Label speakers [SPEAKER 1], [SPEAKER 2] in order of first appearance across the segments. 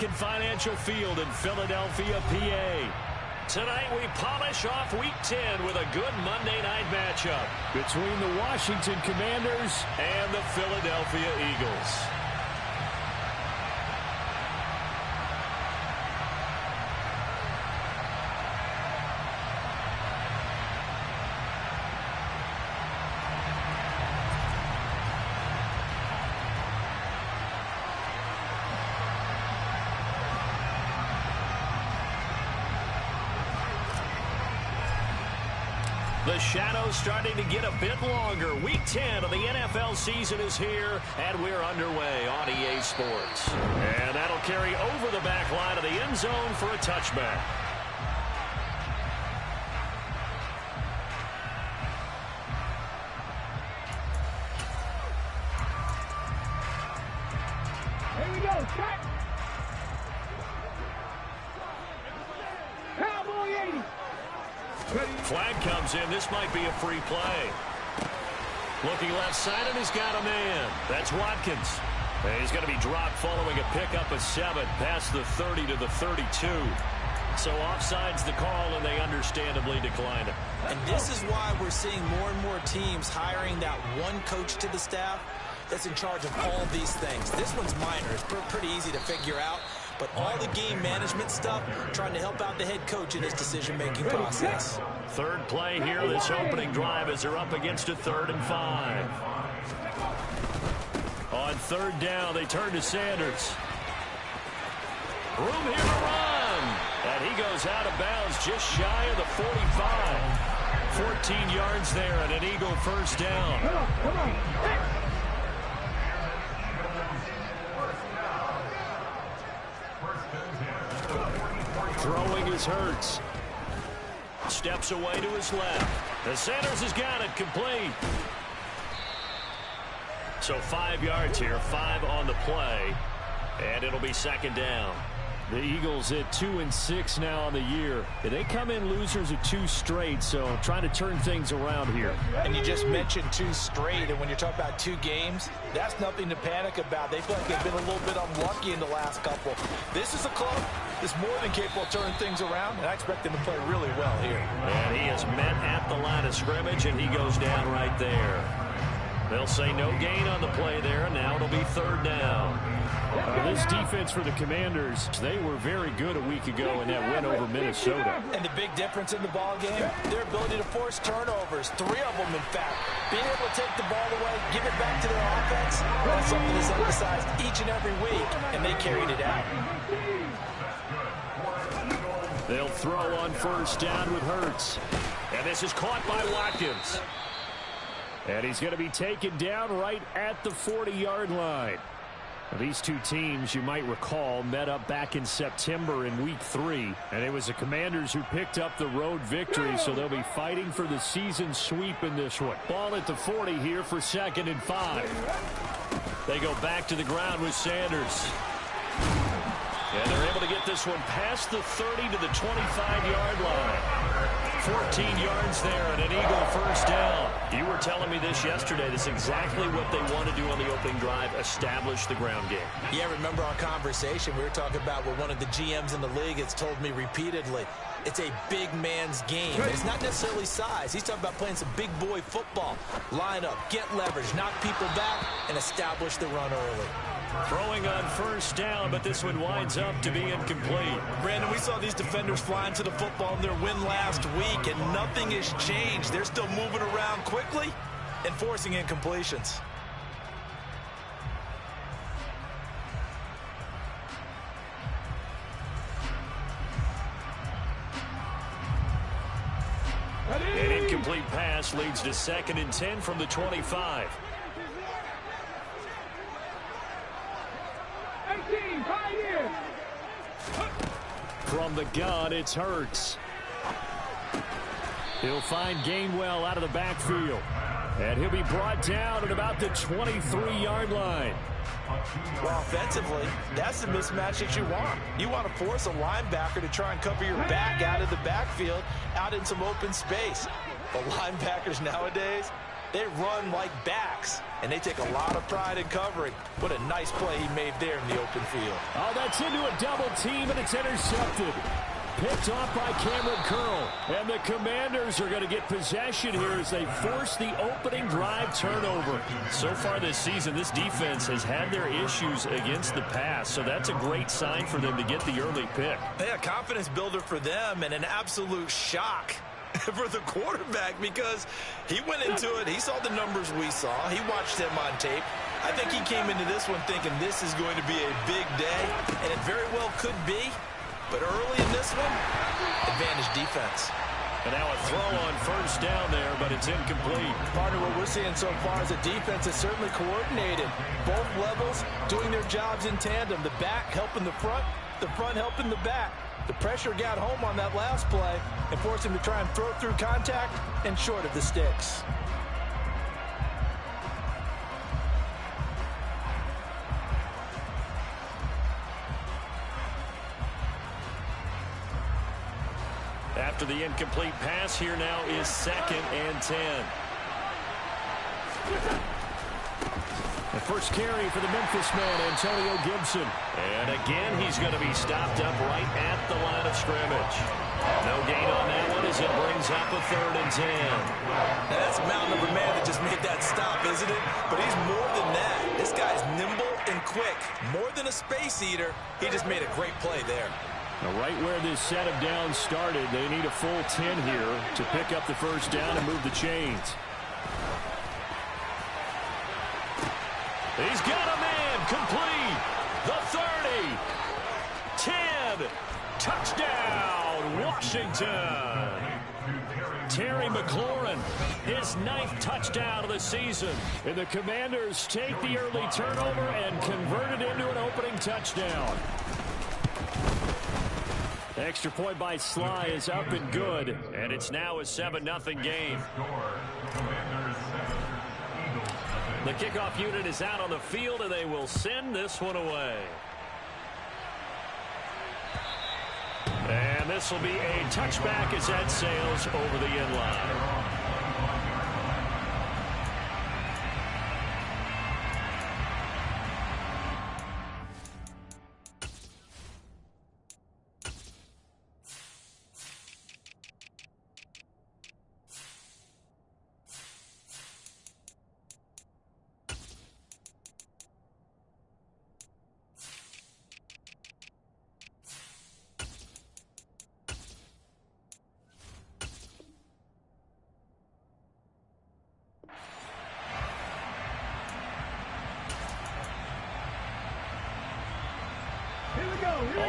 [SPEAKER 1] American Financial Field in Philadelphia, PA. Tonight we polish off Week 10 with a good Monday night matchup between the Washington Commanders and the Philadelphia Eagles. The shadow's starting to get a bit longer. Week 10 of the NFL season is here, and we're underway on EA Sports. And that'll carry over the back line of the end zone for a touchback.
[SPEAKER 2] Here we go, check. Cowboy 80.
[SPEAKER 1] Flag comes in. This might be a free play. Looking left side, and he's got a man. That's Watkins. And he's going to be dropped following a pickup of 7 past the 30 to the 32. So offside's the call, and they understandably declined it.
[SPEAKER 3] And this is why we're seeing more and more teams hiring that one coach to the staff that's in charge of all these things. This one's minor. It's pretty easy to figure out. But all the game management stuff, trying to help out the head coach in his decision-making process.
[SPEAKER 1] Third play here, this opening drive, as they're up against a 3rd and 5. On 3rd down, they turn to Sanders. Room here to run. And he goes out of bounds just shy of the 45. 14 yards there and an Eagle first down.
[SPEAKER 2] Come on.
[SPEAKER 1] Throwing is Hurts. Steps away to his left. The Sanders has got it complete. So 5 yards here, 5 on the play, and it'll be 2nd down. The Eagles at 2-6 now on the year. They come in losers of 2 straight, so trying to turn things around here.
[SPEAKER 3] And you just mentioned 2 straight, and when you're talking about 2 games, that's nothing to panic about. They feel like they've been a little bit unlucky in the last couple. This is a club that's more than capable of turning things around, and I expect them to play really well here.
[SPEAKER 1] And he is met at the line of scrimmage, and he goes down right there. They'll say no gain on the play there, and now it'll be 3rd down.
[SPEAKER 4] This defense for the Commanders, they were very good a week ago in that win over Minnesota.
[SPEAKER 3] And the big difference in the ball game, their ability to force turnovers, 3 of them in fact. Being able to take the ball away, give it back to their offense, that's something that's emphasized each and every week, and they carried it out.
[SPEAKER 1] They'll throw on 1st down with Hurts. And this is caught by Watkins.
[SPEAKER 4] And he's going to be taken down right at the 40-yard line. These 2 teams, you might recall, met up back in September in Week 3. And it was the Commanders who picked up the road victory, so they'll be fighting for the season sweep in this one. Ball at the 40 here for 2nd and 5.
[SPEAKER 1] They go back to the ground with Sanders. And they're able to get this one past the 30 to the 25-yard line. 14 yards there and an Eagle first down. You were telling me this yesterday. That's exactly what they want to do on the opening drive, establish the ground game.
[SPEAKER 3] Yeah, remember our conversation. We were talking about what one of the GMs in the league has told me repeatedly. It's a big man's game. It's not necessarily size. He's talking about playing some big boy football. Line up, get leverage, knock people back, and establish the run early.
[SPEAKER 1] Throwing on 1st down, but this one winds up to be incomplete.
[SPEAKER 3] Brandon, we saw these defenders flying to the football in their win last week, and nothing has changed. They're still moving around quickly and forcing incompletions.
[SPEAKER 1] An incomplete pass leads to 2nd and 10 from the 25.
[SPEAKER 4] From the gun, it's Hurts. He'll find Gainwell out of the backfield. And he'll be brought down at about the 23-yard line.
[SPEAKER 3] Well, offensively, that's the mismatch that you want. You want to force a linebacker to try and cover your back out of the backfield, out in some open space. But linebackers nowadays, They run like backs, and they take a lot of pride in covering. What a nice play he made there in the open field.
[SPEAKER 4] Oh, that's into a double team, and it's intercepted. Picked off by Cameron Curl. And the Commanders are going to get possession here as they force the opening drive turnover.
[SPEAKER 1] So far this season, this defense has had their issues against the pass, so that's a great sign for them to get the early pick.
[SPEAKER 3] Yeah, confidence builder for them and an absolute shock for the quarterback because he went into it. He saw the numbers we saw. He watched them on tape. I think he came into this one thinking this is going to be a big day, and it very well could be. But early in this one, advantage defense.
[SPEAKER 1] And now a throw on first down there, but it's incomplete.
[SPEAKER 3] Partner, what we're seeing so far is the defense is certainly coordinated. Both levels doing their jobs in tandem. The back helping the front helping the back. The pressure got home on that last play and forced him to try and throw through contact and short of the sticks.
[SPEAKER 1] After the incomplete pass, here now is 2nd and 10.
[SPEAKER 4] The first carry for the Memphis man, Antonio Gibson.
[SPEAKER 1] And again, he's going to be stopped up right at the line of scrimmage. No gain on that one as it brings up a 3rd and 10.
[SPEAKER 3] Now that's a mountain of a man that just made that stop, isn't it? But he's more than that. This guy's nimble and quick. More than a space eater, he just made a great play there.
[SPEAKER 4] Now, right where this set of downs started, they need a full 10 here to pick up the first down and move the chains.
[SPEAKER 1] He's got a man complete. The 30. 10. Touchdown, Washington. Terry McLaurin, his 9th touchdown of the season.
[SPEAKER 4] And the Commanders take the early turnover and convert it into an opening touchdown. Extra point by Sly is up and good.
[SPEAKER 1] And it's now a 7-0 game. The kickoff unit is out on the field, and they will send this one away. And this will be a touchback as that sails over the end line.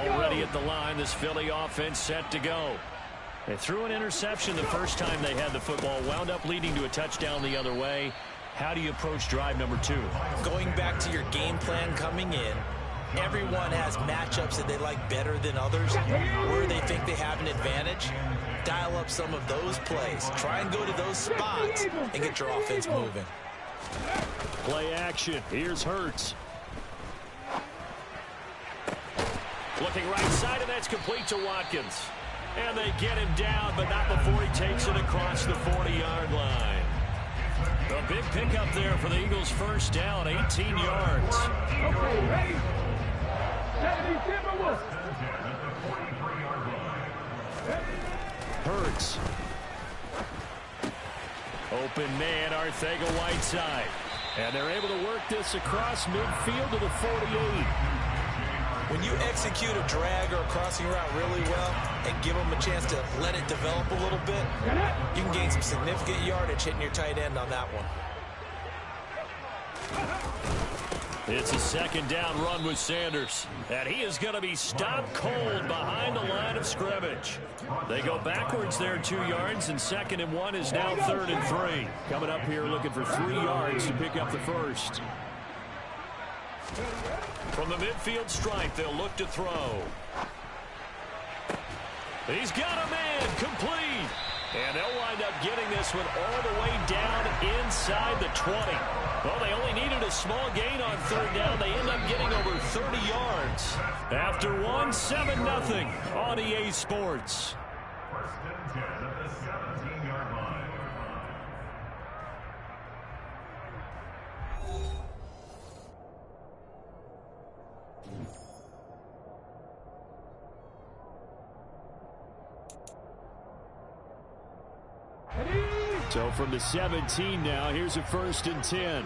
[SPEAKER 1] Already at the line, this Philly offense set to go. They threw an interception the first time they had the football, wound up leading to a touchdown the other way. How do you approach drive number 2?
[SPEAKER 3] Going back to your game plan coming in, everyone has matchups that they like better than others, where they think they have an advantage. Dial up some of those plays. Try and go to those spots and get your offense moving.
[SPEAKER 4] Play action. Here's Hurts.
[SPEAKER 1] Looking right side, and that's complete to Watkins. And they get him down, but not before he takes it across the 40-yard line. A big pickup there for the Eagles' first down, 18 yards.
[SPEAKER 2] Okay, ready? 70 Timberwolves.
[SPEAKER 4] Hurts.
[SPEAKER 1] Open man, Arcega-Whiteside.
[SPEAKER 4] And they're able to work this across midfield to the 48.
[SPEAKER 3] When you execute a drag or a crossing route really well and give them a chance to let it develop a little bit, you can gain some significant yardage hitting your tight end on that one.
[SPEAKER 1] It's a 2nd down run with Sanders. And he is going to be stopped cold behind the line of scrimmage. They go backwards there 2 yards, and 2nd and 1 is now 3rd and 3.
[SPEAKER 4] Coming up here looking for 3 yards to pick up the first.
[SPEAKER 1] From the midfield stripe, they'll look to throw. He's got a man complete. And they'll wind up getting this one all the way down inside the 20. Well, they only needed a small gain on 3rd down. They end up getting over 30 yards. After 7-0 on EA Sports.
[SPEAKER 4] So from the 17 now, here's a 1st and 10.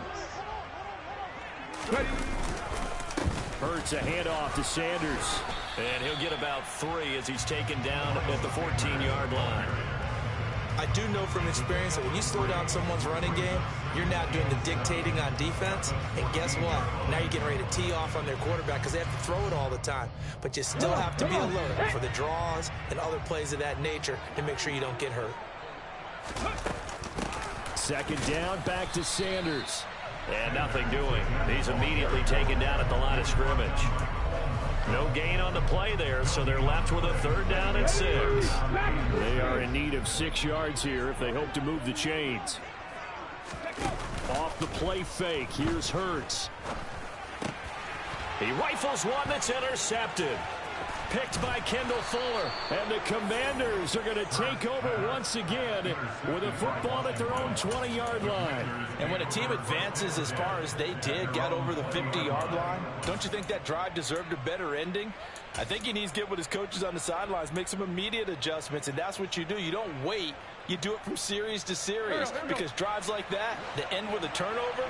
[SPEAKER 4] Hurts a handoff to Sanders.
[SPEAKER 1] And he'll get about 3 as he's taken down at the 14-yard line.
[SPEAKER 3] I do know from experience that when you slow down someone's running game, you're now doing the dictating on defense. And guess what? Now you're getting ready to tee off on their quarterback because they have to throw it all the time. But you still have to be alert for the draws and other plays of that nature to make sure you don't get hurt.
[SPEAKER 4] 2nd down, back to Sanders.
[SPEAKER 1] And nothing doing. He's immediately taken down at the line of scrimmage. No gain on the play there, so they're left with a 3rd down and 6.
[SPEAKER 4] They are in need of 6 yards here if they hope to move the chains. Off the play fake, here's Hurts.
[SPEAKER 1] He rifles one that's intercepted. Picked by Kendall Fuller.
[SPEAKER 4] And the Commanders are going to take over once again with a football at their own 20-yard line.
[SPEAKER 3] And when a team advances as far as they did, got over the 50-yard line, don't you think that drive deserved a better ending? I think he needs to get with his coaches on the sidelines, make some immediate adjustments, and that's what you do. You don't wait. You do it from series to series because drives like that end with a turnover,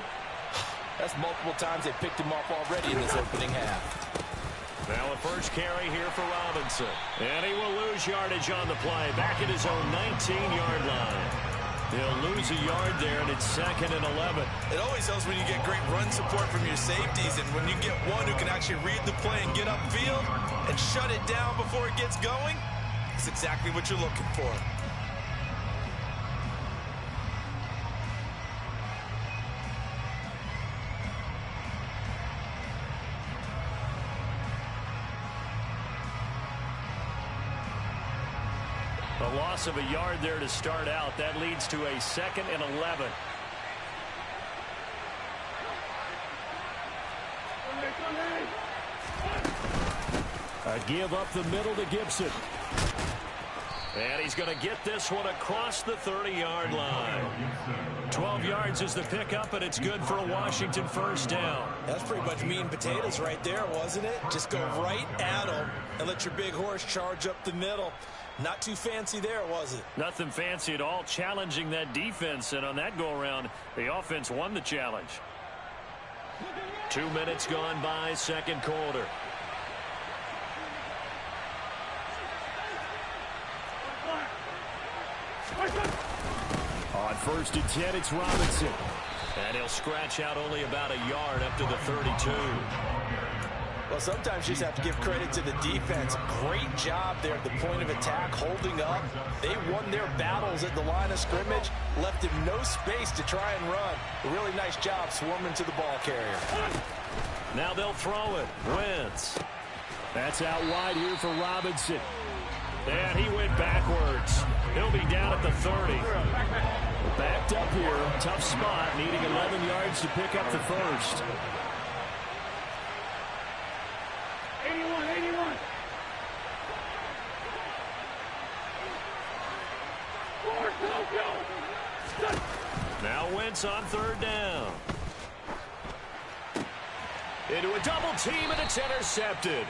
[SPEAKER 3] that's multiple times they picked him off already in this opening half.
[SPEAKER 1] Now a first carry here for Robinson. And he will lose yardage on the play. Back at his own 19-yard line. He'll lose a yard there, and it's 2nd and 11.
[SPEAKER 3] It always helps when you get great run support from your safeties, and when you get one who can actually read the play and get upfield and shut it down before it gets going, it's exactly what you're looking for.
[SPEAKER 1] A loss of a yard there to start out. That leads to a 2nd and 11.
[SPEAKER 4] A give up the middle to Gibson.
[SPEAKER 1] And he's going to get this one across the 30-yard line. 12 yards is the pickup, and it's good for a Washington 1st down.
[SPEAKER 3] That's pretty much meat and potatoes right there, wasn't it? Just go right at him and let your big horse charge up the middle. Not too fancy there, was it?
[SPEAKER 1] Nothing fancy at all, challenging that defense. And on that go-around, the offense won the challenge. 2 minutes gone by, 2nd quarter.
[SPEAKER 4] On 1st and 10, it's Robinson.
[SPEAKER 1] And he'll scratch out only about a yard up to the 32.
[SPEAKER 3] Well, sometimes you just have to give credit to the defense. Great job there at the point of attack, holding up. They won their battles at the line of scrimmage, left him no space to try and run. A really nice job swarming to the ball carrier.
[SPEAKER 1] Now they'll throw it. Wentz.
[SPEAKER 4] That's out wide here for Robinson.
[SPEAKER 1] And he went backwards. He'll be down at the 30.
[SPEAKER 4] Backed up here. Tough spot, needing 11 yards to pick up the 1st.
[SPEAKER 2] 81.
[SPEAKER 1] Now Wentz on 3rd down. Into a double team, and it's intercepted.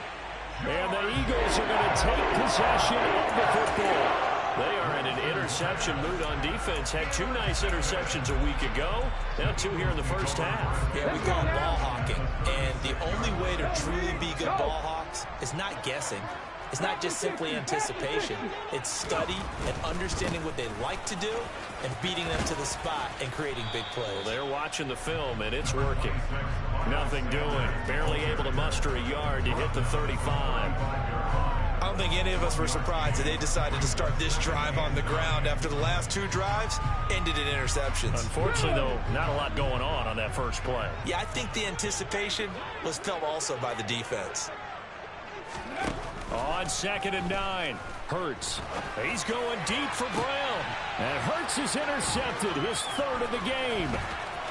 [SPEAKER 4] And the Eagles are going to take possession of the football.
[SPEAKER 1] They are in an interception mood on defense. Had 2 nice interceptions a week ago. Now 2 here in the 1st half.
[SPEAKER 3] Yeah, we call it ball hawking. And the only way to truly be good ball hawks is not guessing. It's not just simply anticipation. It's study and understanding what they like to do and beating them to the spot and creating big plays.
[SPEAKER 1] Well, they're watching the film, and it's working. Nothing doing. Barely able to muster a yard to hit the 35.
[SPEAKER 3] I don't think any of us were surprised that they decided to start this drive on the ground after the last 2 drives ended in interceptions.
[SPEAKER 1] Unfortunately, though, not a lot going on that first play.
[SPEAKER 3] Yeah, I think the anticipation was felt also by the defense.
[SPEAKER 1] On 2nd and 9, Hurts. He's going deep for Brown.
[SPEAKER 4] And Hurts is intercepted, his 3rd of the game.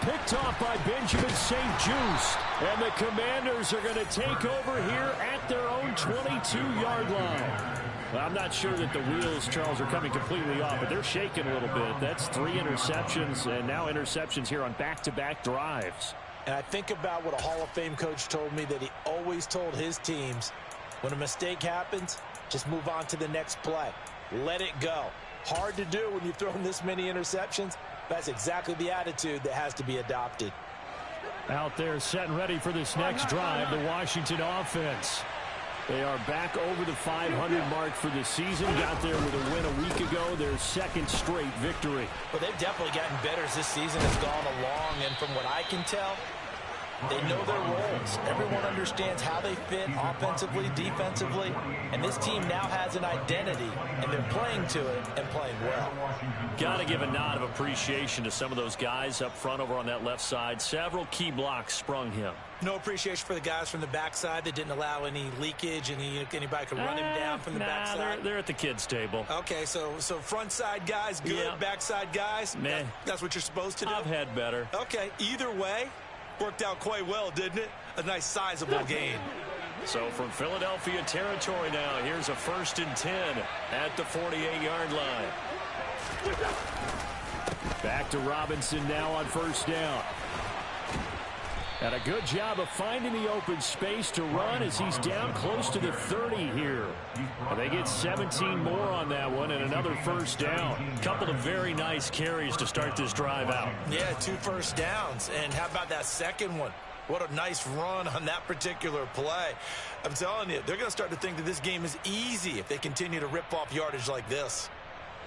[SPEAKER 4] Picked off by Benjamin St. Juste. And the Commanders are going to take over here at their own 22-yard line. Well, I'm not sure that the wheels, Charles, are coming completely off, but they're shaking a little bit. That's 3 interceptions, and now interceptions here on back-to-back drives.
[SPEAKER 3] And I think about what a Hall of Fame coach told me, that he always told his teams, when a mistake happens, just move on to the next play. Let it go. Hard to do when you've thrown this many interceptions. That's exactly the attitude that has to be adopted.
[SPEAKER 4] Out there set and ready for this next drive, the Washington offense. They are back over the 500 mark for the season. Got there with a win a week ago, their second straight victory.
[SPEAKER 3] Well, they've definitely gotten better as this season has gone along, and from what I can tell, they know their roles. Everyone understands how they fit offensively, defensively, and this team now has an identity, and they're playing to it and playing well.
[SPEAKER 1] Got to give a nod of appreciation to some of those guys up front over on that left side. Several key blocks sprung him.
[SPEAKER 3] No appreciation for the guys from the backside that didn't allow any leakage, and anybody could run him down from the backside.
[SPEAKER 1] They're at the kids' table.
[SPEAKER 3] Okay, so front side guys good,
[SPEAKER 1] yeah.
[SPEAKER 3] Backside guys,
[SPEAKER 1] man,
[SPEAKER 3] that's what you're supposed to do?
[SPEAKER 1] I've had better.
[SPEAKER 3] Okay, either way, worked out quite well, didn't it? A nice sizable gain.
[SPEAKER 1] So from Philadelphia territory now, here's a 1st and 10 at the 48-yard line.
[SPEAKER 4] Back to Robinson now on 1st down. And a good job of finding the open space to run as he's down close to the 30 here. And they get 17 more on that one and another 1st down.
[SPEAKER 1] Couple of very nice carries to start this drive out.
[SPEAKER 3] Yeah, 2 first downs. And how about that second one? What a nice run on that particular play. I'm telling you, they're going to start to think that this game is easy if they continue to rip off yardage like this.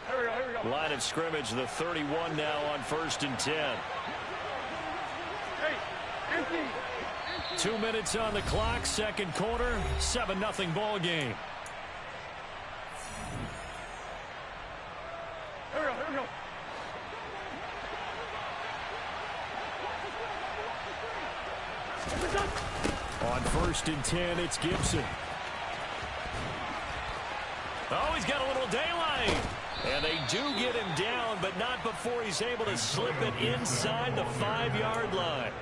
[SPEAKER 2] Here we go.
[SPEAKER 1] Line of scrimmage, the 31 now on 1st and 10.
[SPEAKER 2] Hey, empty.
[SPEAKER 4] 2 minutes on the clock, second quarter, 7-0 ball game.
[SPEAKER 2] Here we go.
[SPEAKER 4] On 1st and 10, it's Gibson.
[SPEAKER 1] Oh, he's got a little daylight. And they do get him down, but not before he's able to slip it inside the 5-yard line.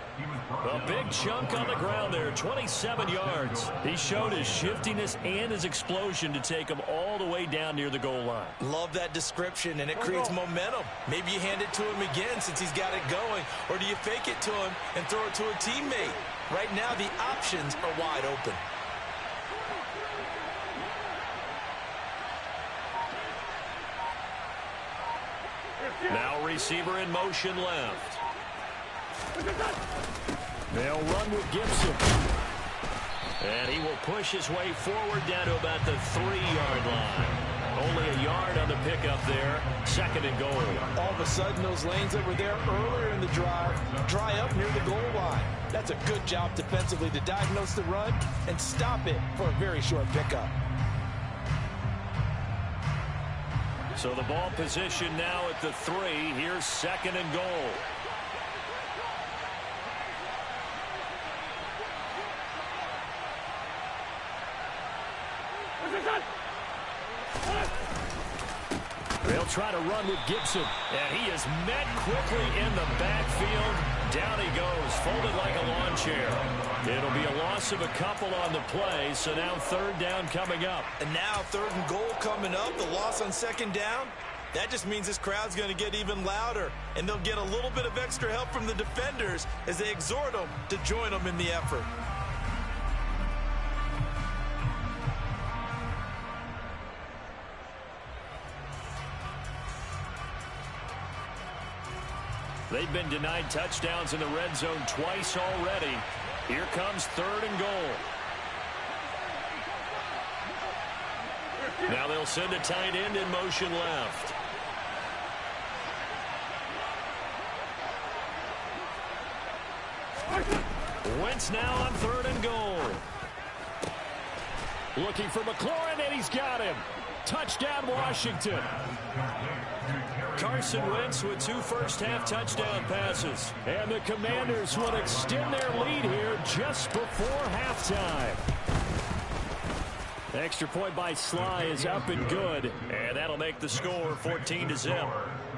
[SPEAKER 1] A big chunk on the ground there, 27 yards. He showed his shiftiness and his explosion to take him all the way down near the goal line.
[SPEAKER 3] Love that description, and it creates momentum. Maybe you hand it to him again since he's got it going, or do you fake it to him and throw it to a teammate? Right now, the options are wide open.
[SPEAKER 1] Now receiver in motion left.
[SPEAKER 4] They'll run with Gibson.
[SPEAKER 1] And he will push his way forward down to about the 3-yard line. Only a yard on the pickup there. 2nd and goal.
[SPEAKER 3] All of a sudden, those lanes that were there earlier in the drive dry up near the goal line. That's a good job defensively to diagnose the run and stop it for a very short pickup.
[SPEAKER 1] So the ball position now at the 3. Here's 2nd and goal.
[SPEAKER 4] They'll try to run with Gibson.
[SPEAKER 1] And he is met quickly in the backfield. Down he goes, folded like a lawn chair. It'll be a loss of a couple on the play, so now 3rd down coming up.
[SPEAKER 3] And now 3rd and goal coming up, the loss on 2nd down. That just means this crowd's going to get even louder, and they'll get a little bit of extra help from the defenders as they exhort them to join them in the effort.
[SPEAKER 1] They've been denied touchdowns in the red zone twice already. Here comes 3rd and goal. Now they'll send a tight end in motion left. Wentz now on 3rd and goal.
[SPEAKER 4] Looking for McLaurin, and he's got him. Touchdown, Washington.
[SPEAKER 1] Carson Wentz with 2 first-half touchdown passes.
[SPEAKER 4] And the Commanders will extend their lead here just before halftime. The extra point by Sly is up and good.
[SPEAKER 1] And that'll make the score 14-0.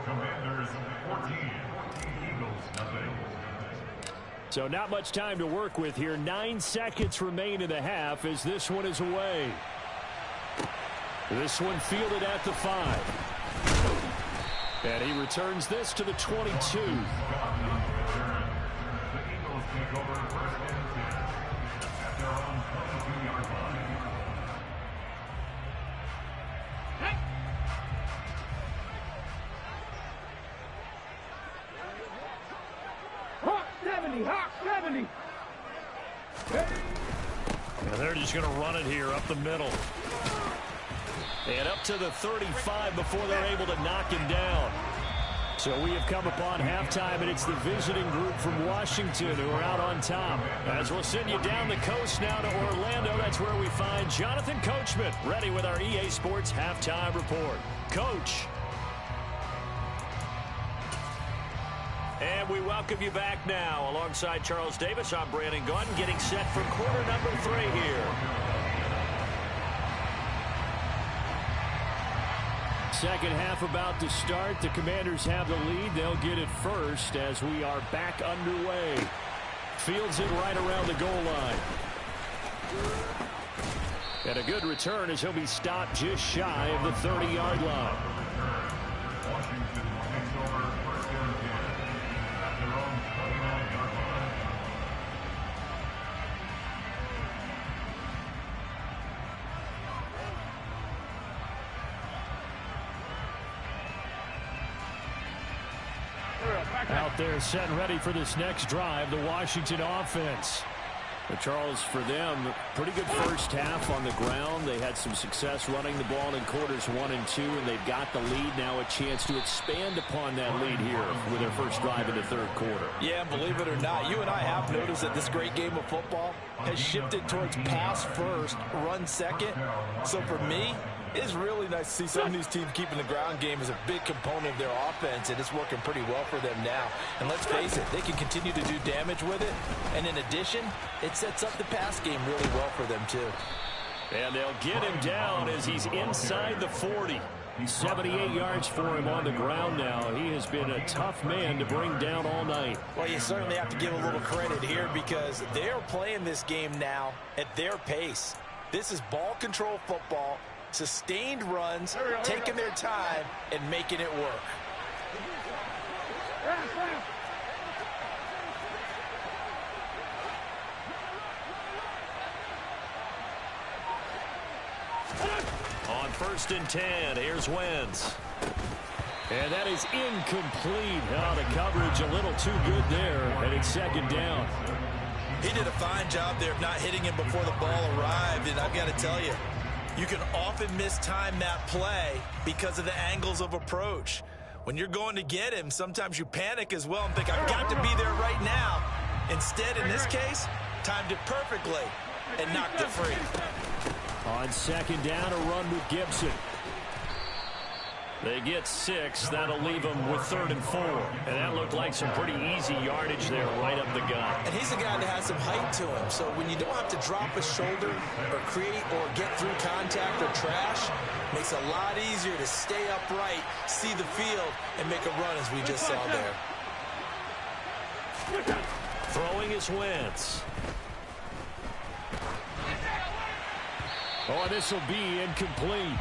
[SPEAKER 2] Commanders 14, Eagles nothing.
[SPEAKER 4] So not much time to work with here. 9 seconds remain in the half as this one is away. This one fielded at the 5. And he returns this to the 22.
[SPEAKER 2] The Eagles take over 1st and 10 at their own 22-yard line.
[SPEAKER 1] And they're just going to run it here up the middle. And up to the 35 before they're able to knock him down. So we have come upon halftime, and it's the visiting group from Washington who are out on top. As we'll send you down the coast now to Orlando, that's where we find Jonathan Coachman, ready with our EA Sports Halftime Report. Coach. And we welcome you back now. Alongside Charles Davis, I'm Brandon Gaudin, getting set for quarter number 3 here.
[SPEAKER 4] Second half about to start. The Commanders have the lead. They'll get it first as we are back underway. Fields it right around the goal line. And a good return as he'll be stopped just shy of the 30-yard line.
[SPEAKER 2] Washington takes over first and 10 at their own 29-yard line.
[SPEAKER 4] Out there set and ready for this next drive, the Washington offense. But Charles, for them, pretty good first half on the ground. They had some success running the ball in quarters 1 and 2, and they've got the lead now, a chance to expand upon that lead here with their first drive in the third quarter.
[SPEAKER 3] Yeah, believe it or not, you and I have noticed that this great game of football has shifted towards pass first, run second. So for me, it's really nice to see some of these teams keeping the ground game as a big component of their offense, and it's working pretty well for them now. And let's face it, they can continue to do damage with it. And in addition, it sets up the pass game really well for them, too.
[SPEAKER 1] And they'll get him down as he's inside the 40.
[SPEAKER 4] 78 yards for him on the ground now. He has been a tough man to bring down all night.
[SPEAKER 3] Well, you certainly have to give a little credit here because they're playing this game now at their pace. This is ball control football, sustained runs, taking their time, and making it work.
[SPEAKER 1] On first and 10, here's Wentz.
[SPEAKER 4] And that is incomplete. Oh, the coverage a little too good there, and it's second down.
[SPEAKER 3] He did a fine job there of not hitting him before the ball arrived, and I've got to tell you, you can often mistime that play because of the angles of approach. When you're going to get him, sometimes you panic as well and think, I've got to be there right now. Instead, in this case, timed it perfectly and knocked it free.
[SPEAKER 4] On second down, a run with Gibson.
[SPEAKER 1] They get 6. That'll leave them with 3rd and 4. And that looked like some pretty easy yardage there right up the gut.
[SPEAKER 3] And he's a guy that has some height to him. So when you don't have to drop a shoulder or create or get through contact or trash, makes it a lot easier to stay upright, see the field, and make a run as we just saw there.
[SPEAKER 1] Throwing is Wentz.
[SPEAKER 4] Oh, this will be incomplete.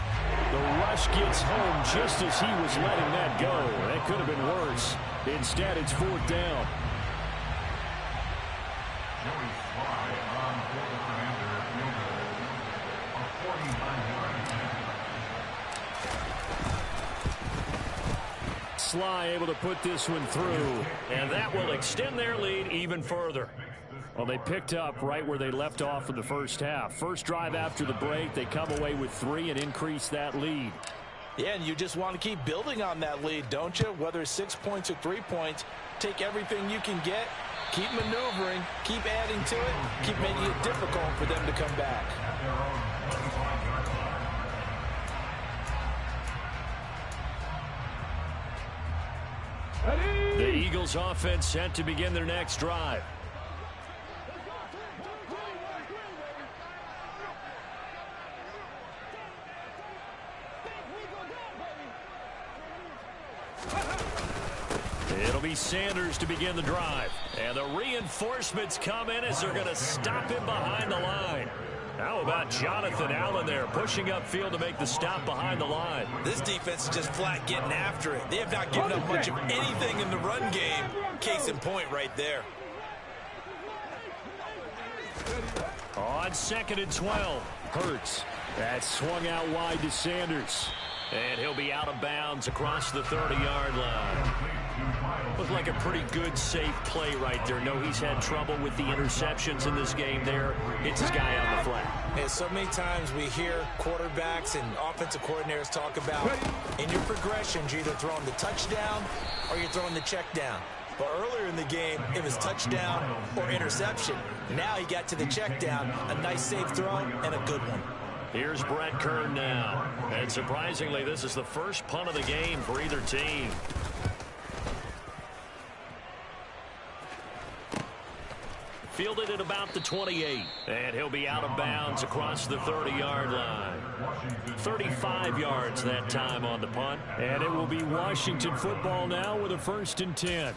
[SPEAKER 4] The rush gets home just as he was letting that go. That could have been worse. Instead, it's 4th down.
[SPEAKER 2] Joey Sly on for the Commander field goal of 49 yards.
[SPEAKER 4] Sly able to put this one through.
[SPEAKER 1] And that will extend their lead even further.
[SPEAKER 4] Well, they picked up right where they left off in the first half. First drive after the break, they come away with 3 and increase that lead.
[SPEAKER 3] Yeah, and you just want to keep building on that lead, don't you? Whether it's 6 points or 3 points, take everything you can get, keep maneuvering, keep adding to it, keep making it difficult for them to come back.
[SPEAKER 1] The Eagles offense set to begin their next drive. It'll be Sanders to begin the drive. And the reinforcements come in as they're going to stop him behind the line. How about Jonathan Allen there pushing upfield to make the stop behind the line?
[SPEAKER 3] This defense is just flat getting after it. They have not given up much of anything in the run game. Case in point right there.
[SPEAKER 1] On 2nd and 12.
[SPEAKER 4] Hurts That's swung out wide to Sanders.
[SPEAKER 1] And he'll be out of bounds across the 30-yard line. Looked like a pretty good, safe play right there. No, he's had trouble with the interceptions in this game there. It's his guy on the flat.
[SPEAKER 3] And so many times we hear quarterbacks and offensive coordinators talk about in your progressions, you're either throwing the touchdown or you're throwing the check down. But earlier in the game, it was touchdown or interception. Now he got to the check down, a nice safe throw, and a good one.
[SPEAKER 1] Here's Brett Kern now. And surprisingly, this is the first punt of the game for either team. Fielded at about the 28. And he'll be out of bounds across the 30-yard line. 35 yards that time on the punt.
[SPEAKER 4] And it will be Washington football now with a 1st and 10.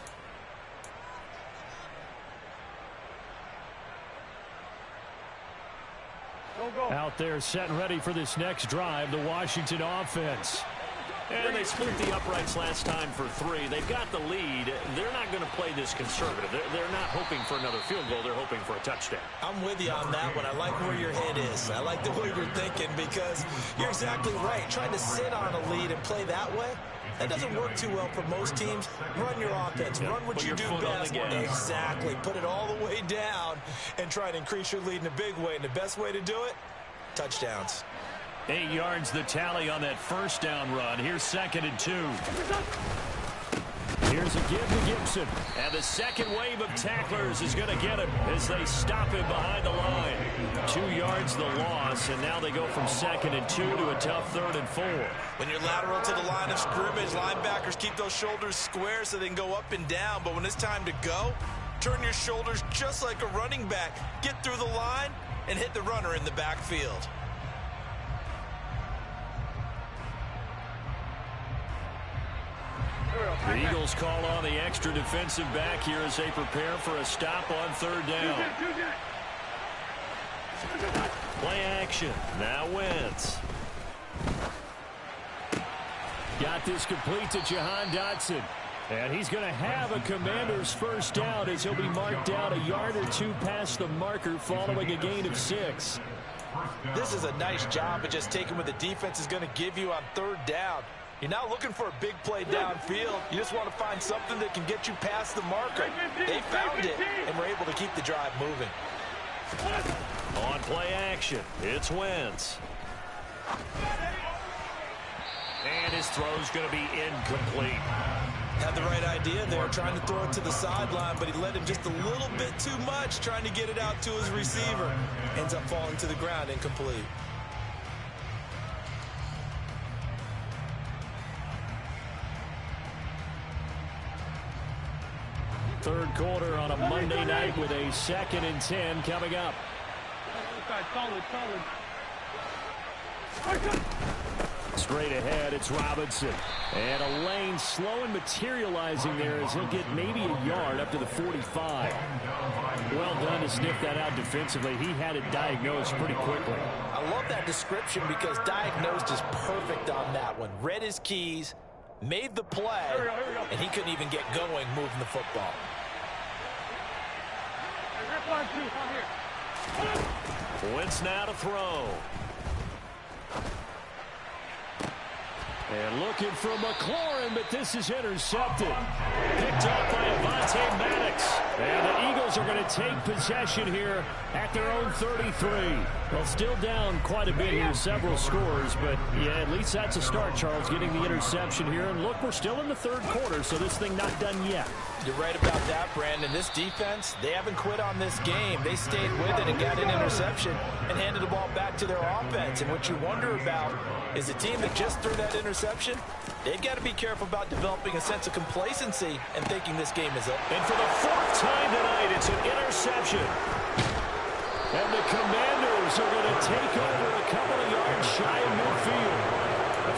[SPEAKER 4] Out there set and ready for this next drive, the Washington offense.
[SPEAKER 1] And they split the uprights last time for 3. They've got the lead. They're not going to play this conservative. They're not hoping for another field goal. They're hoping for a touchdown.
[SPEAKER 3] I'm with you on that one. I like where your head is. I like the way you're thinking because you're exactly right. Trying to sit on a lead and play that way, that doesn't work too well for most teams. Run your offense. Run what you do best. Exactly. Put it all the way down and try to increase your lead in a big way. And the best way to do it, touchdowns.
[SPEAKER 4] 8 yards the tally on that first down run. Here's 2nd and 2. Here's a give to Gibson.
[SPEAKER 1] And the second wave of tacklers is going to get him as they stop him behind the line.
[SPEAKER 4] 2 yards the loss, and now they go from 2nd and 2 to a tough 3rd and 4.
[SPEAKER 3] When you're lateral to the line of scrimmage, linebackers keep those shoulders square so they can go up and down. But when it's time to go, turn your shoulders just like a running back. Get through the line and hit the runner in the backfield.
[SPEAKER 1] The Eagles call on the extra defensive back here as they prepare for a stop on 3rd down. Play action. Now Wentz.
[SPEAKER 4] Got this complete to Jahan Dotson. And he's going to have a Commander's first down as he'll be marked down a yard or 2 past the marker following a gain of 6.
[SPEAKER 3] This is a nice job of just taking what the defense is going to give you on 3rd down. You're not looking for a big play downfield. You just want to find something that can get you past the marker. They found it and were able to keep the drive moving.
[SPEAKER 1] On play action, it's Wentz. And his throw's going to be incomplete.
[SPEAKER 3] Had the right idea there, trying to throw it to the sideline, but he led him just a little bit too much, trying to get it out to his receiver. Ends up falling to the ground, incomplete.
[SPEAKER 4] 3rd quarter on a Monday night with a 2nd and 10 coming up. Straight ahead, it's Robinson. And a lane slow and materializing there as he'll get maybe a yard up to the 45. Well done to sniff that out defensively. He had it diagnosed pretty quickly.
[SPEAKER 3] I love that description because diagnosed is perfect on that one. Read his keys, made the play, and he couldn't even get going moving the football.
[SPEAKER 1] Wentz now to throw.
[SPEAKER 4] And looking for McLaurin, but this is intercepted. Picked up by Avonte Maddox. And the Eagles are going to take possession here at their own 33. Well, still down quite a bit here, several scores, but yeah, at least that's a start, Charles, getting the interception here. And look, we're still in the 3rd quarter, so this thing not done yet.
[SPEAKER 3] You're right about that, Brandon. This defense, they haven't quit on this game. They stayed with it and got an interception and handed the ball back to their offense. And what you wonder about is the team that just threw that interception, they've got to be careful about developing a sense of complacency and thinking this game is up.
[SPEAKER 1] And for the 4th time tonight, it's an interception.
[SPEAKER 4] And the Commanders are going to take over a couple of yards shy of midfield.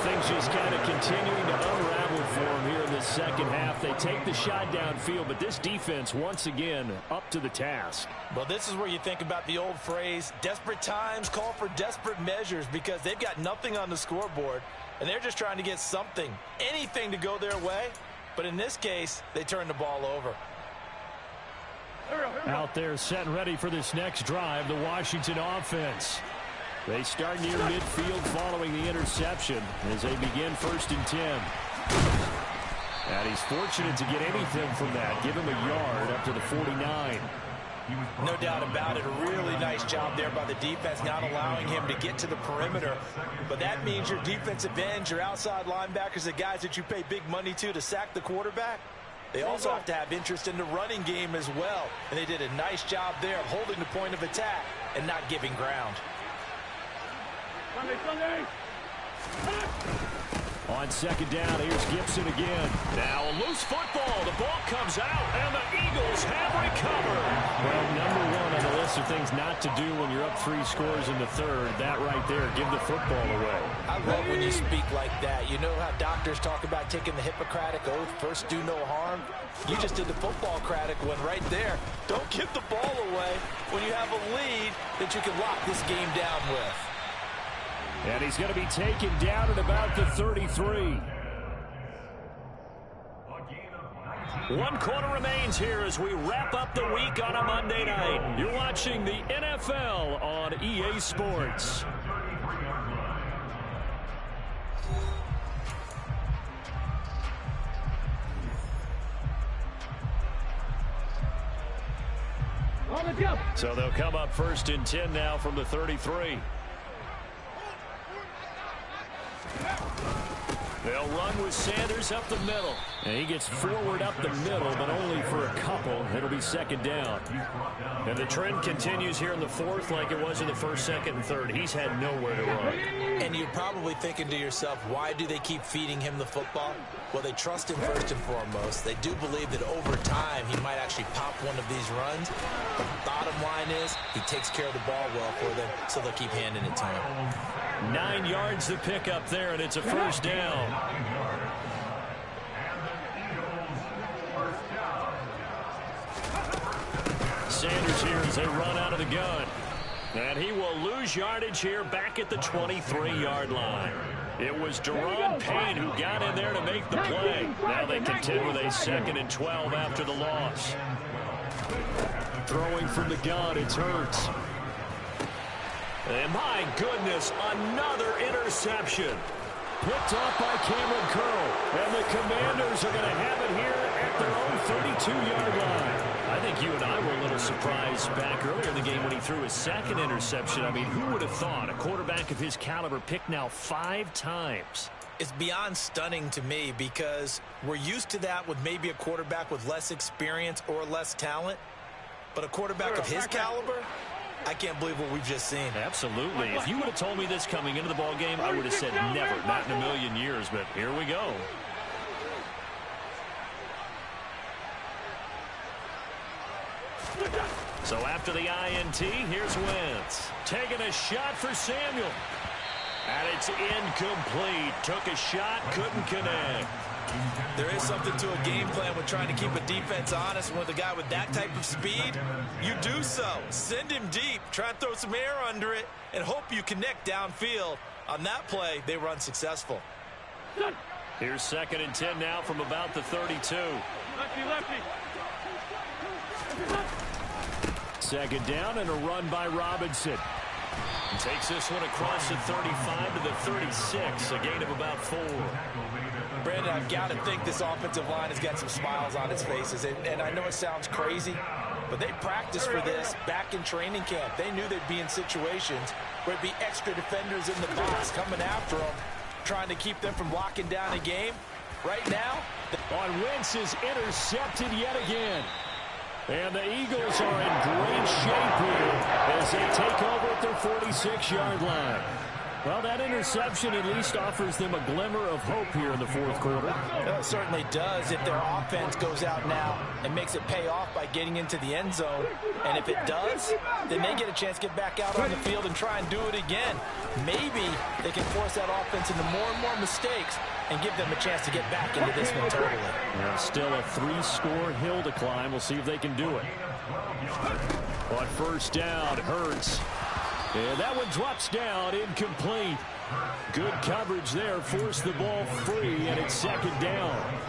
[SPEAKER 4] Things just kind of continuing to unravel for them here in the 2nd half. They take the shot downfield, but this defense, once again, up to the task.
[SPEAKER 3] Well, this is where you think about the old phrase, desperate times call for desperate measures, because they've got nothing on the scoreboard, and they're just trying to get something, anything to go their way. But in this case, they turn the ball over.
[SPEAKER 4] Out there set and ready for this next drive, the Washington offense. They start near midfield following the interception as they begin 1st and 10. And he's fortunate to get anything from that. Give him a yard up to the 49.
[SPEAKER 3] No doubt about it. A really nice job there by the defense, not allowing him to get to the perimeter. But that means your defensive ends, your outside linebackers, the guys that you pay big money to sack the quarterback, they also have to have interest in the running game as well. And they did a nice job there of holding the point of attack and not giving ground.
[SPEAKER 2] Sunday.
[SPEAKER 4] On 2nd down, here's Gibson again.
[SPEAKER 1] Now a loose football. The ball comes out, and the Eagles have recovered.
[SPEAKER 4] Well, number 1 on the list of things not to do when you're up 3 scores in the 3rd. That right there, give the football away.
[SPEAKER 3] I love when you speak like that. You know how doctors talk about taking the Hippocratic Oath, first do no harm? You just did the football-cratic one right there. Don't give the ball away when you have a lead that you can lock this game down with.
[SPEAKER 4] And he's going to be taken down at about the 33.
[SPEAKER 1] 1 quarter remains here as we wrap up the week on a Monday night. You're watching the NFL on EA Sports. So they'll come up 1st and 10 now from the 33. They'll run with Sanders up the middle.
[SPEAKER 4] And he gets forward up the middle, but only for a couple. It'll be 2nd down.
[SPEAKER 1] And the trend continues here in the 4th like it was in the 1st, 2nd, and 3rd. He's had nowhere to run.
[SPEAKER 3] And you're probably thinking to yourself, why do they keep feeding him the football? Well, they trust him first and foremost. They do believe that over time he might actually pop one of these runs. But the bottom line is he takes care of the ball well for them, so they'll keep handing it to him.
[SPEAKER 1] 9 yards to pick up there, and it's a 1st down. Sanders here as they run out of the gun. And he will lose yardage here back at the 23-yard line. It was Deron Payne who got in there to make the play. Now they contend with a 2nd and 12 after the loss.
[SPEAKER 4] Throwing from the gun, it's Hurts.
[SPEAKER 1] And my goodness, another interception.
[SPEAKER 4] Picked off by Cameron Curl. And the Commanders are going to have it here at their own 32-yard line.
[SPEAKER 1] I think you and I were a little surprised back earlier in the game when he threw his 2nd interception. I mean, who would have thought a quarterback of his caliber picked now 5 times?
[SPEAKER 3] It's beyond stunning to me because we're used to that with maybe a quarterback with less experience or less talent. But a quarterback of his caliber, I can't believe what we've just seen.
[SPEAKER 1] Absolutely. If you would have told me this coming into the ball game, I would have said never, not in a million years. But here we go. So after the INT, here's Wentz. Taking a shot for Samuel. And it's incomplete. Took a shot, couldn't connect.
[SPEAKER 3] There is something to a game plan with trying to keep a defense honest. And with a guy with that type of speed, you do so. Send him deep. Try and throw some air under it and hope you connect downfield. On that play, they were unsuccessful.
[SPEAKER 1] Here's 2nd and 10 now from about the 32.
[SPEAKER 2] Lefty.
[SPEAKER 4] 2nd down and a run by Robinson.
[SPEAKER 1] He takes this one across the 35 to the 36, a gain of about 4.
[SPEAKER 3] Brandon, I've got to think this offensive line has got some smiles on its faces. And I know it sounds crazy, but they practiced for this back in training camp. They knew they'd be in situations where it'd be extra defenders in the box coming after them, trying to keep them from locking down a game. Right now,
[SPEAKER 4] on Wentz is intercepted yet again. And the Eagles are in great shape here as they take over at their 46-yard line. Well, that interception at least offers them a glimmer of hope here in the 4th quarter.
[SPEAKER 3] Well, it certainly does if their offense goes out now and makes it pay off by getting into the end zone. And if it does, then they get a chance to get back out on the field and try and do it again. Maybe they can force that offense into more and more mistakes and give them a chance to get back into this one totally.
[SPEAKER 4] Yeah, still a 3-score hill to climb. We'll see if they can do it. On 1st down, Hurts. And that one drops down, incomplete. Good coverage there, forced the ball free, and it's 2nd down.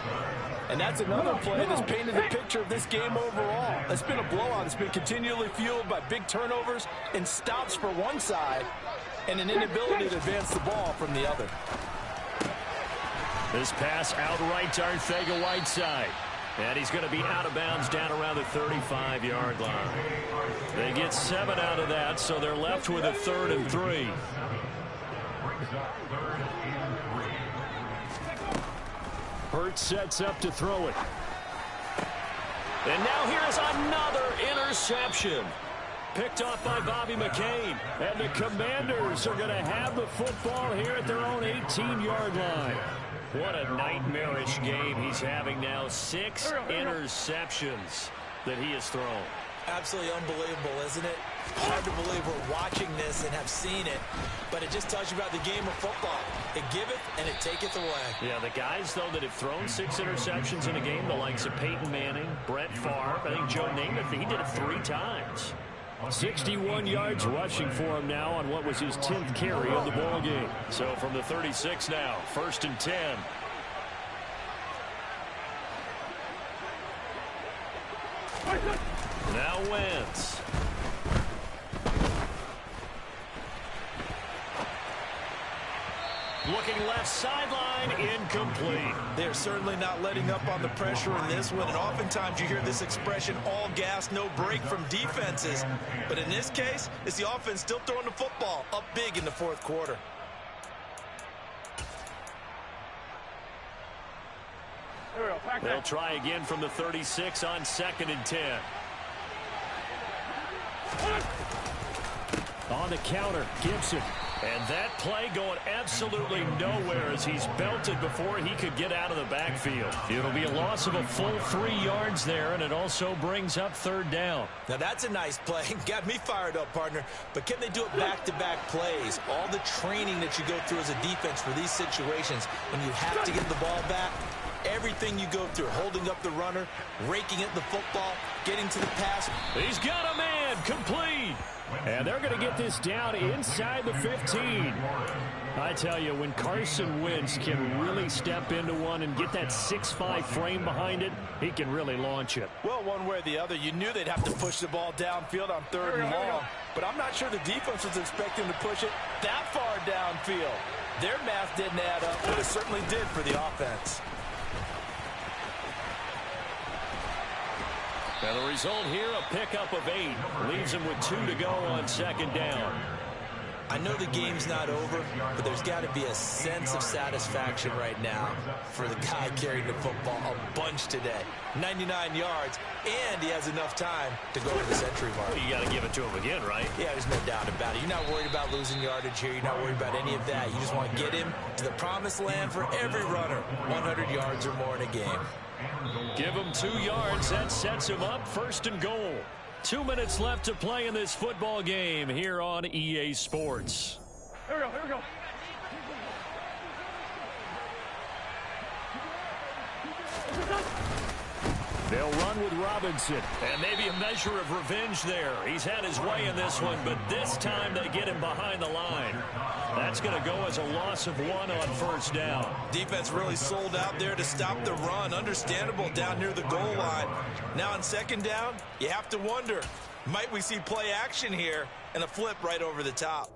[SPEAKER 3] And that's another play that's painted the picture of this game overall. It's been a blowout. It's been continually fueled by big turnovers and stops for one side. and an inability to advance the ball from the other.
[SPEAKER 1] This pass outright to Arcega-Whiteside. And he's going to be out of bounds down around the 35-yard line. They get 7 out of that, so they're left with a 3rd and 3.
[SPEAKER 4] Hurts sets up to throw it.
[SPEAKER 1] And now here's another interception. Picked off by Bobby McCain.
[SPEAKER 4] And the Commanders are going to have the football here at their own 18-yard line.
[SPEAKER 1] What a nightmarish game he's having now. 6 interceptions that he has thrown.
[SPEAKER 3] Absolutely unbelievable, isn't it? Hard to believe we're watching this and have seen it, but it just tells you about the game of football. It giveth and it taketh away.
[SPEAKER 1] Yeah, the guys, though, that have thrown 6 interceptions in a game, the likes of Peyton Manning, Brett Favre, I think Joe Namath, he did it 3 times.
[SPEAKER 4] 61 yards rushing for him now on what was his 10th carry of the ball game.
[SPEAKER 1] So from the 36 now, 1st and 10. Now Wentz. Looking left sideline, incomplete.
[SPEAKER 3] They're certainly not letting up on the pressure in this one, and oftentimes you hear this expression, all gas, no break from defenses. But in this case, it's the offense still throwing the football up big in the 4th quarter.
[SPEAKER 1] They'll try again from the 36 on 2nd and 10.
[SPEAKER 4] On the counter, Gibson.
[SPEAKER 1] And that play going absolutely nowhere as he's belted before he could get out of the backfield. It'll be a loss of a full 3 yards there, and it also brings up 3rd down.
[SPEAKER 3] Now that's a nice play. Got me fired up, partner. But can they do it back-to-back plays? All the training that you go through as a defense for these situations, when you have to get the ball back, everything you go through, holding up the runner, raking at the football, getting to the pass.
[SPEAKER 1] He's got a man, complete.
[SPEAKER 4] And they're going to get this down inside the 15. I tell you, when Carson Wentz can really step into one and get that 6'5" frame behind it, he can really launch it.
[SPEAKER 3] Well, one way or the other, you knew they'd have to push the ball downfield on 3rd and long. But I'm not sure the defense was expecting to push it that far downfield. Their math didn't add up, but it certainly did for the offense.
[SPEAKER 1] And the result here, a pickup of 8. Leaves him with 2 to go on 2nd down.
[SPEAKER 3] I know the game's not over, but there's got to be a sense of satisfaction right now for the guy carrying the football a bunch today. 99 yards, and he has enough time to go over the century mark.
[SPEAKER 1] Well, you got to give it to him again, right?
[SPEAKER 3] Yeah, there's no doubt about it. You're not worried about losing yardage here. You're not worried about any of that. You just want to get him to the promised land for every runner. 100 yards or more in a game.
[SPEAKER 1] Give him 2 yards. That sets him up 1st and goal. 2 minutes left to play in this football game here on EA Sports.
[SPEAKER 2] Here we go, here we go.
[SPEAKER 4] They'll run with Robinson.
[SPEAKER 1] And maybe a measure of revenge there. He's had his way in this one, but this time they get him behind the line. That's going to go as a loss of 1 on 1st down.
[SPEAKER 3] Defense really sold out there to stop the run. Understandable down near the goal line. Now on 2nd down, you have to wonder, might we see play action here and a flip right over the top?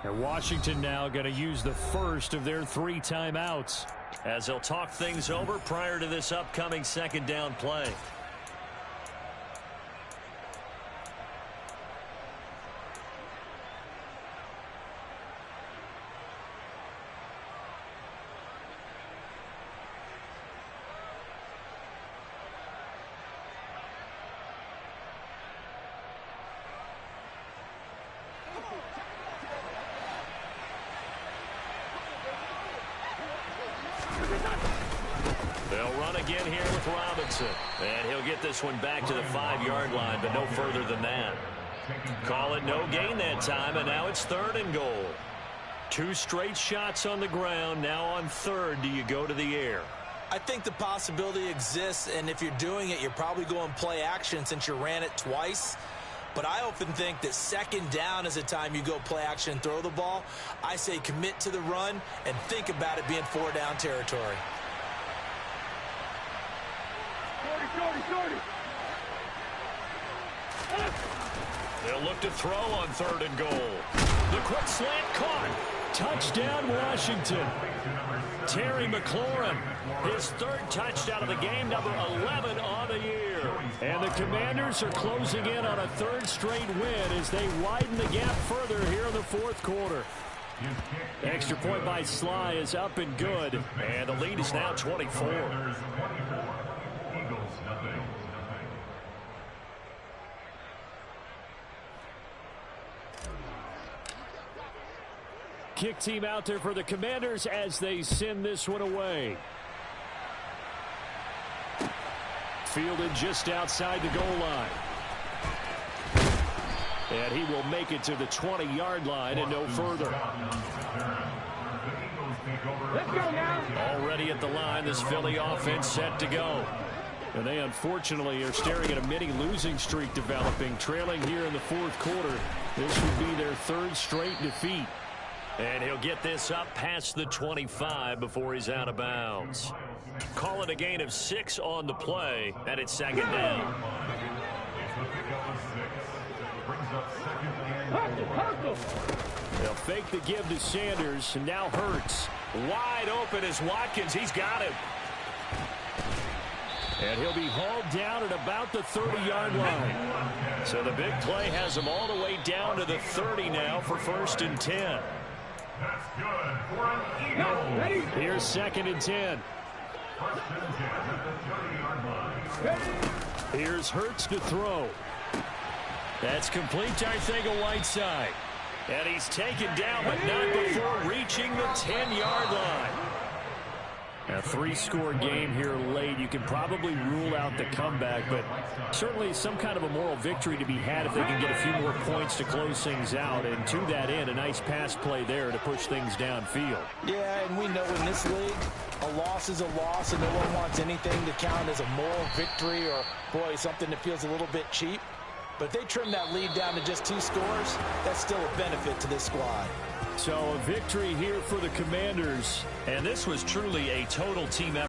[SPEAKER 4] And Washington now going to use the first of their 3 timeouts,
[SPEAKER 1] as they'll talk things over prior to this upcoming 2nd down play. They'll run again here with Robinson. And he'll get this one back to the 5-yard line, but no further than that. Call it no gain that time, and now it's 3rd and goal. 2 straight shots on the ground. Now on 3rd, do you go to the air?
[SPEAKER 3] I think the possibility exists, and if you're doing it, you're probably going play action since you ran it twice. but I often think that second down is a time you go play action and throw the ball. I say commit to the run and think about it being 4-down territory.
[SPEAKER 1] They'll look to throw on 3rd and goal. The quick slant caught.
[SPEAKER 4] Touchdown, Washington.
[SPEAKER 1] Terry McLaurin, his 3rd touchdown of the game, number 11 on the year.
[SPEAKER 4] And the Commanders are closing in on a 3rd straight win as they widen the gap further here in the 4th quarter. Extra point by Sly is up and good.
[SPEAKER 1] And the lead is now 24.
[SPEAKER 2] Eagles, nothing.
[SPEAKER 4] Kick team out there for the Commanders as they send this one away. Fielded just outside the goal line. And he will make it to the 20-yard line and no further.
[SPEAKER 2] Let's go now.
[SPEAKER 1] Already at the line, this Philly offense set to go.
[SPEAKER 4] And they unfortunately are staring at a mini losing streak developing, trailing here in the 4th quarter. This would be their 3rd straight defeat.
[SPEAKER 1] And he'll get this up past the 25 before he's out of bounds. Call it a gain of 6 on the play, and it's 2nd down.
[SPEAKER 4] They'll fake the give to Sanders, and now Hurts.
[SPEAKER 1] Wide open is Watkins. He's got him.
[SPEAKER 4] And he'll be hauled down at about the 30-yard line.
[SPEAKER 1] So the big play has him all the way down to the 30 now for 1st and 10.
[SPEAKER 2] That's good for an Eagle.
[SPEAKER 4] Here's 2nd and 10.
[SPEAKER 2] 1st and 10 at the 30-yard line.
[SPEAKER 4] Here's Hurts to throw.
[SPEAKER 1] That's complete, I think, of Whiteside. And he's taken down, but not before reaching the 10-yard line.
[SPEAKER 4] A 3-score game here late. You can probably rule out the comeback, but certainly some kind of a moral victory to be had if they can get a few more points to close things out. And to that end, a nice pass play there to push things downfield.
[SPEAKER 3] Yeah, and we know in this league, a loss is a loss, and no one wants anything to count as a moral victory or, boy, something that feels a little bit cheap. But if they trim that lead down to just 2 scores, that's still a benefit to this squad.
[SPEAKER 4] So a victory here for the Commanders.
[SPEAKER 1] And this was truly a total team effort.